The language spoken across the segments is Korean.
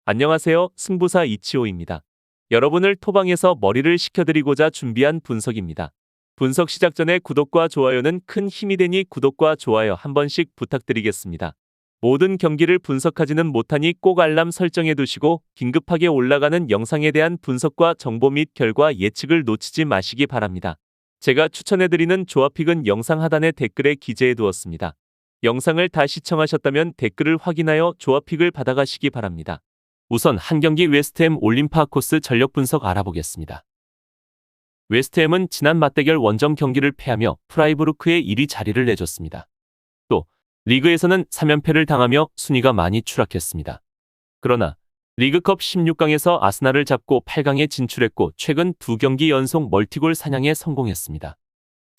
안녕하세요. 승부사 이치호입니다. 여러분을 토방에서 머리를 식혀드리고자 준비한 분석입니다. 분석 시작 전에 구독과 좋아요는 큰 힘이 되니 구독과 좋아요 한 번씩 부탁드리겠습니다. 모든 경기를 분석하지는 못하니 꼭 알람 설정해 두시고 긴급하게 올라가는 영상에 대한 분석과 정보 및 결과 예측을 놓치지 마시기 바랍니다. 제가 추천해드리는 조합픽은 영상 하단에 댓글에 기재해 두었습니다. 영상을 다 시청하셨다면 댓글을 확인하여 조합픽을 받아가시기 바랍니다. 우선 한 경기 웨스트햄 올림피아코스 전력 분석 알아보겠습니다. 웨스트햄은 지난 맞대결 원정 경기를 패하며 프라이부르크에 1위 자리를 내줬습니다. 또 리그에서는 3연패를 당하며 순위가 많이 추락했습니다. 그러나 리그컵 16강에서 아스날을 잡고 8강에 진출했고 최근 2경기 연속 멀티골 사냥에 성공했습니다.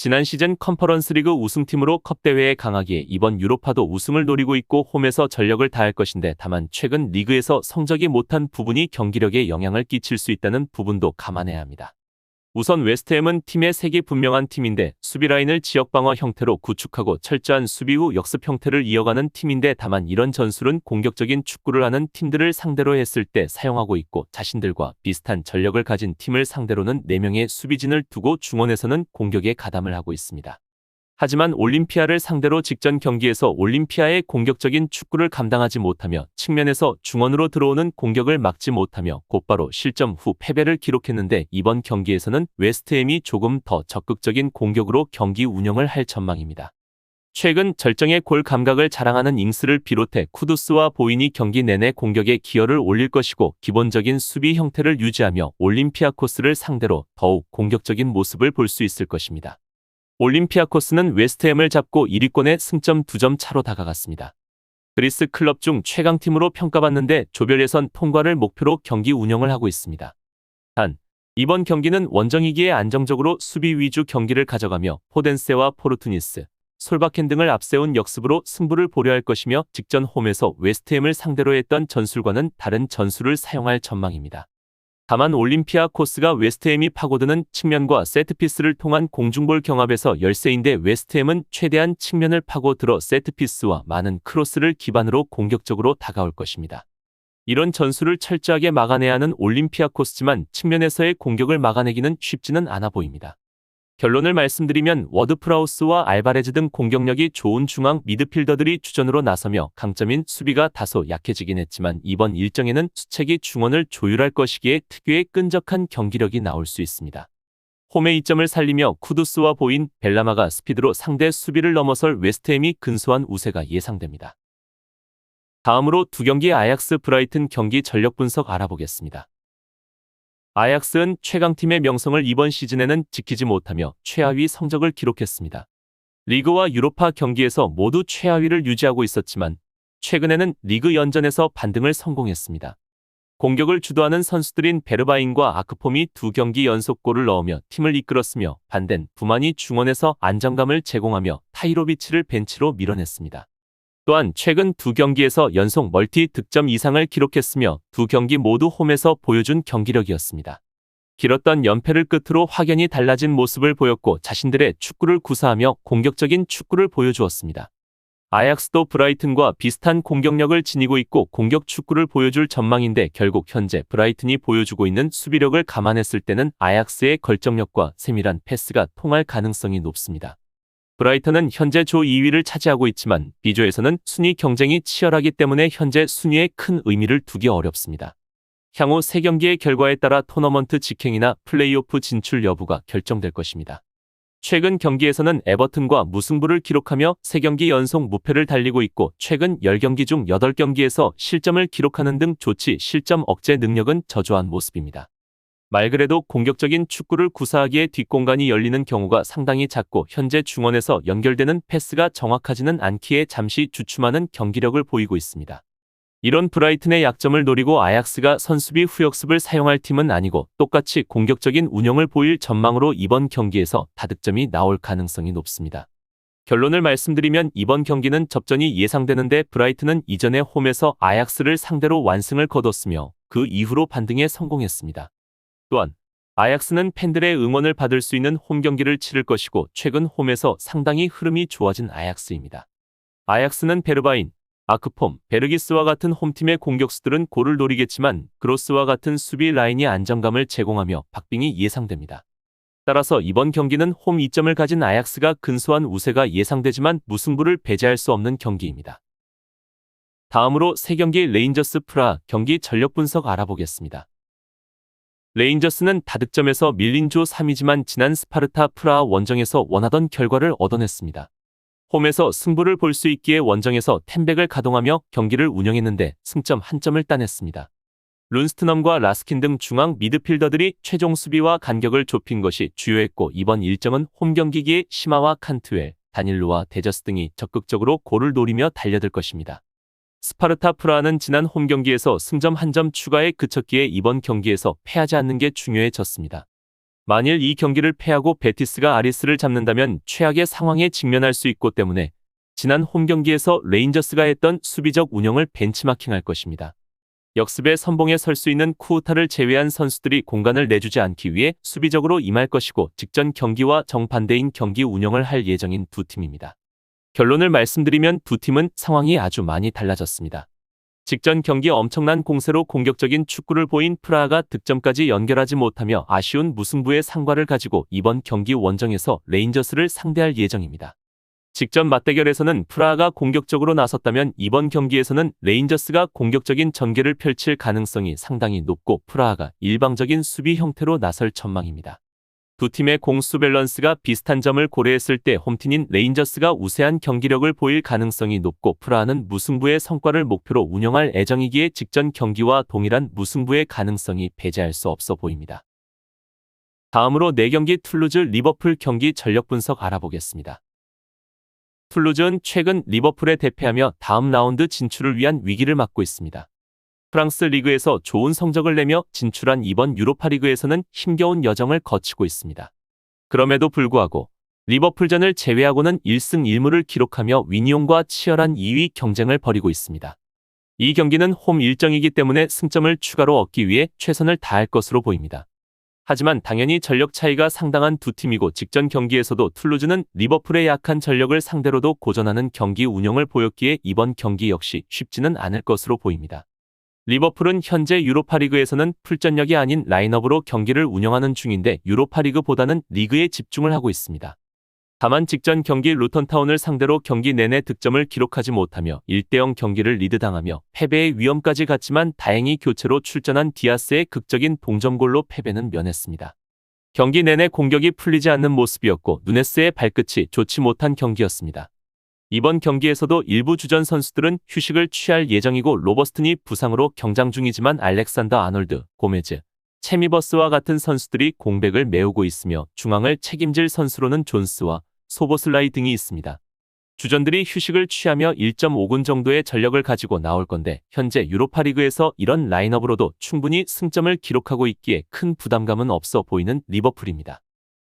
지난 시즌 컨퍼런스 리그 우승팀으로 컵대회에 강하기에 이번 유로파도 우승을 노리고 있고 홈에서 전력을 다할 것인데 다만 최근 리그에서 성적이 못한 부분이 경기력에 영향을 끼칠 수 있다는 부분도 감안해야 합니다. 우선 웨스트햄은 팀의 색이 분명한 팀인데 수비 라인을 지역 방어 형태로 구축하고 철저한 수비 후 역습 형태를 이어가는 팀인데 다만 이런 전술은 공격적인 축구를 하는 팀들을 상대로 했을 때 사용하고 있고 자신들과 비슷한 전력을 가진 팀을 상대로는 4명의 수비진을 두고 중원에서는 공격에 가담을 하고 있습니다. 하지만 올림피아를 상대로 직전 경기에서 올림피아의 공격적인 축구를 감당하지 못하며 측면에서 중원으로 들어오는 공격을 막지 못하며 곧바로 실점 후 패배를 기록했는데 이번 경기에서는 웨스트햄이 조금 더 적극적인 공격으로 경기 운영을 할 전망입니다. 최근 절정의 골 감각을 자랑하는 잉스를 비롯해 쿠두스와 보인이 경기 내내 공격에 기여를 올릴 것이고 기본적인 수비 형태를 유지하며 올림피아코스를 상대로 더욱 공격적인 모습을 볼 수 있을 것입니다. 올림피아코스는 웨스트햄을 잡고 1위권에 승점 2점 차로 다가갔습니다. 그리스 클럽 중 최강팀으로 평가받는데 조별 예선 통과를 목표로 경기 운영을 하고 있습니다. 단, 이번 경기는 원정이기에 안정적으로 수비 위주 경기를 가져가며 포덴세와 포르투니스, 솔바켄 등을 앞세운 역습으로 승부를 보려 할 것이며 직전 홈에서 웨스트햄을 상대로 했던 전술과는 다른 전술을 사용할 전망입니다. 다만 올림피아코스가 웨스트햄이 파고드는 측면과 세트피스를 통한 공중볼 경합에서 열세인데 웨스트햄은 최대한 측면을 파고들어 세트피스와 많은 크로스를 기반으로 공격적으로 다가올 것입니다. 이런 전술을 철저하게 막아내야 하는 올림피아코스지만 측면에서의 공격을 막아내기는 쉽지는 않아 보입니다. 결론을 말씀드리면 워드프라우스와 알바레즈 등 공격력이 좋은 중앙 미드필더들이 주전으로 나서며 강점인 수비가 다소 약해지긴 했지만 이번 일정에는 수책이 중원을 조율할 것이기에 특유의 끈적한 경기력이 나올 수 있습니다. 홈의 이점을 살리며 쿠두스와 보인 벨라마가 스피드로 상대 수비를 넘어설 웨스트햄이 근소한 우세가 예상됩니다. 다음으로 두 경기 아약스 브라이튼 경기 전력 분석 알아보겠습니다. 아약스는 최강팀의 명성을 이번 시즌에는 지키지 못하며 최하위 성적을 기록했습니다. 리그와 유로파 경기에서 모두 최하위를 유지하고 있었지만 최근에는 리그 연전에서 반등을 성공했습니다. 공격을 주도하는 선수들인 베르바인과 아크폼이 2경기 연속 골을 넣으며 팀을 이끌었으며 반댄 부만이 중원에서 안정감을 제공하며 타이로비치를 벤치로 밀어냈습니다. 또한 최근 2경기에서 연속 멀티 득점 이상을 기록했으며 2경기 모두 홈에서 보여준 경기력이었습니다. 길었던 연패를 끝으로 확연히 달라진 모습을 보였고 자신들의 축구를 구사하며 공격적인 축구를 보여주었습니다. 아약스도 브라이튼과 비슷한 공격력을 지니고 있고 공격 축구를 보여줄 전망인데 결국 현재 브라이튼이 보여주고 있는 수비력을 감안했을 때는 아약스의 결정력과 세밀한 패스가 통할 가능성이 높습니다. 브라이턴은 현재 조 2위를 차지하고 있지만 B조에서는 순위 경쟁이 치열하기 때문에 현재 순위에 큰 의미를 두기 어렵습니다. 향후 3경기의 결과에 따라 토너먼트 직행이나 플레이오프 진출 여부가 결정될 것입니다. 최근 경기에서는 에버튼과 무승부를 기록하며 3경기 연속 무패를 달리고 있고 최근 10경기 중 8경기에서 실점을 기록하는 등 좋지 실점 억제 능력은 저조한 모습입니다. 말 그대로 공격적인 축구를 구사하기에 뒷공간이 열리는 경우가 상당히 작고 현재 중원에서 연결되는 패스가 정확하지는 않기에 잠시 주춤하는 경기력을 보이고 있습니다. 이런 브라이튼의 약점을 노리고 아약스가 선수비 후역습을 사용할 팀은 아니고 똑같이 공격적인 운영을 보일 전망으로 이번 경기에서 다득점이 나올 가능성이 높습니다. 결론을 말씀드리면 이번 경기는 접전이 예상되는데 브라이튼은 이전에 홈에서 아약스를 상대로 완승을 거뒀으며 그 이후로 반등에 성공했습니다. 또한 아약스는 팬들의 응원을 받을 수 있는 홈 경기를 치를 것이고 최근 홈에서 상당히 흐름이 좋아진 아약스입니다. 아약스는 베르바인, 아크폼, 베르기스와 같은 홈팀의 공격수들은 골을 노리겠지만 그로스와 같은 수비 라인이 안정감을 제공하며 박빙이 예상됩니다. 따라서 이번 경기는 홈 이점을 가진 아약스가 근소한 우세가 예상되지만 무승부를 배제할 수 없는 경기입니다. 다음으로 3경기 레인저스 프라 경기 전력 분석 알아보겠습니다. 레인저스는 다득점에서 밀린 조 3위지만 지난 스파르타 프라하 원정에서 원하던 결과를 얻어냈습니다. 홈에서 승부를 볼 수 있기에 원정에서 텐백을 가동하며 경기를 운영했는데 승점 1점을 따냈습니다. 룬스트넘과 라스킨 등 중앙 미드필더들이 최종 수비와 간격을 좁힌 것이 주요했고 이번 일정은 홈 경기기에 시마와 칸트웰, 다닐로와 데저스 등이 적극적으로 골을 노리며 달려들 것입니다. 스파르타 프라하는 지난 홈 경기에서 승점 1점 추가에 그쳤기에 이번 경기에서 패하지 않는 게 중요해졌습니다. 만일 이 경기를 패하고 베티스가 아리스를 잡는다면 최악의 상황에 직면할 수 있고 때문에 지난 홈 경기에서 레인저스가 했던 수비적 운영을 벤치마킹할 것입니다. 역습의 선봉에 설 수 있는 쿠우타를 제외한 선수들이 공간을 내주지 않기 위해 수비적으로 임할 것이고 직전 경기와 정반대인 경기 운영을 할 예정인 두 팀입니다. 결론을 말씀드리면 두 팀은 상황이 아주 많이 달라졌습니다. 직전 경기 엄청난 공세로 공격적인 축구를 보인 프라하가 득점까지 연결하지 못하며 아쉬운 무승부의 상과를 가지고 이번 경기 원정에서 레인저스를 상대할 예정입니다. 직전 맞대결에서는 프라하가 공격적으로 나섰다면 이번 경기에서는 레인저스가 공격적인 전개를 펼칠 가능성이 상당히 높고 프라하가 일방적인 수비 형태로 나설 전망입니다. 두 팀의 공수 밸런스가 비슷한 점을 고려했을 때 홈팀인 레인저스가 우세한 경기력을 보일 가능성이 높고 프라하는 무승부의 성과를 목표로 운영할 예정이기에 직전 경기와 동일한 무승부의 가능성이 배제할 수 없어 보입니다. 다음으로 4경기 툴루즈 리버풀 경기 전력 분석 알아보겠습니다. 툴루즈는 최근 리버풀에 대패하며 다음 라운드 진출을 위한 위기를 맞고 있습니다. 프랑스 리그에서 좋은 성적을 내며 진출한 이번 유로파리그에서는 힘겨운 여정을 거치고 있습니다. 그럼에도 불구하고 리버풀전을 제외하고는 1승 1무를 기록하며 위니온과 치열한 2위 경쟁을 벌이고 있습니다. 이 경기는 홈 일정이기 때문에 승점을 추가로 얻기 위해 최선을 다할 것으로 보입니다. 하지만 당연히 전력 차이가 상당한 두 팀이고 직전 경기에서도 툴루즈는 리버풀의 약한 전력을 상대로도 고전하는 경기 운영을 보였기에 이번 경기 역시 쉽지는 않을 것으로 보입니다. 리버풀은 현재 유로파리그에서는 풀전력이 아닌 라인업으로 경기를 운영하는 중인데 유로파리그보다는 리그에 집중을 하고 있습니다. 다만 직전 경기 루턴타운을 상대로 경기 내내 득점을 기록하지 못하며 1대0 경기를 리드당하며 패배의 위험까지 갔지만 다행히 교체로 출전한 디아스의 극적인 동점골로 패배는 면했습니다. 경기 내내 공격이 풀리지 않는 모습이었고 누네스의 발끝이 좋지 못한 경기였습니다. 이번 경기에서도 일부 주전 선수들은 휴식을 취할 예정이고 로버스튼이 부상으로 경장 중이지만 알렉산더 아놀드, 고메즈, 체미버스와 같은 선수들이 공백을 메우고 있으며 중앙을 책임질 선수로는 존스와 소보슬라이 등이 있습니다. 주전들이 휴식을 취하며 1.5군 정도의 전력을 가지고 나올 건데 현재 유로파리그에서 이런 라인업으로도 충분히 승점을 기록하고 있기에 큰 부담감은 없어 보이는 리버풀입니다.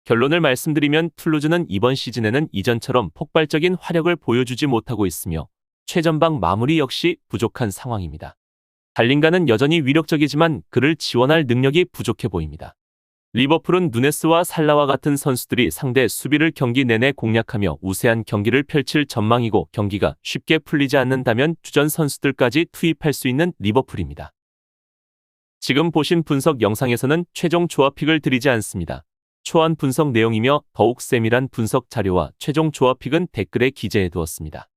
결론을 말씀드리면 툴루즈는 이번 시즌에는 이전처럼 폭발적인 화력을 보여주지 못하고 있으며 최전방 마무리 역시 부족한 상황입니다. 발링가는 여전히 위력적이지만 그를 지원할 능력이 부족해 보입니다. 리버풀은 누네스와 살라와 같은 선수들이 상대 수비를 경기 내내 공략하며 우세한 경기를 펼칠 전망이고 경기가 쉽게 풀리지 않는다면 주전 선수들까지 투입할 수 있는 리버풀입니다. 지금 보신 분석 영상에서는 최종 조합픽을 드리지 않습니다. 초안 분석 내용이며 더욱 세밀한 분석 자료와 최종 조합픽은 댓글에 기재해 두었습니다.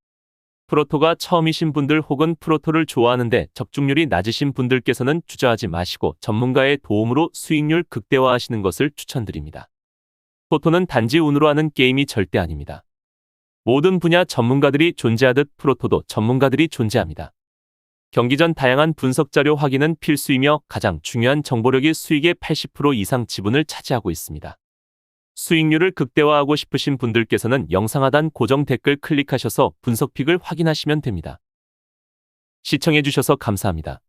프로토가 처음이신 분들 혹은 프로토를 좋아하는데 적중률이 낮으신 분들께서는 투자하지 마시고 전문가의 도움으로 수익률 극대화하시는 것을 추천드립니다. 프로토는 단지 운으로 하는 게임이 절대 아닙니다. 모든 분야 전문가들이 존재하듯 프로토도 전문가들이 존재합니다. 경기 전 다양한 분석 자료 확인은 필수이며 가장 중요한 정보력이 수익의 80% 이상 지분을 차지하고 있습니다. 수익률을 극대화하고 싶으신 분들께서는 영상 하단 고정 댓글 클릭하셔서 분석픽을 확인하시면 됩니다. 시청해주셔서 감사합니다.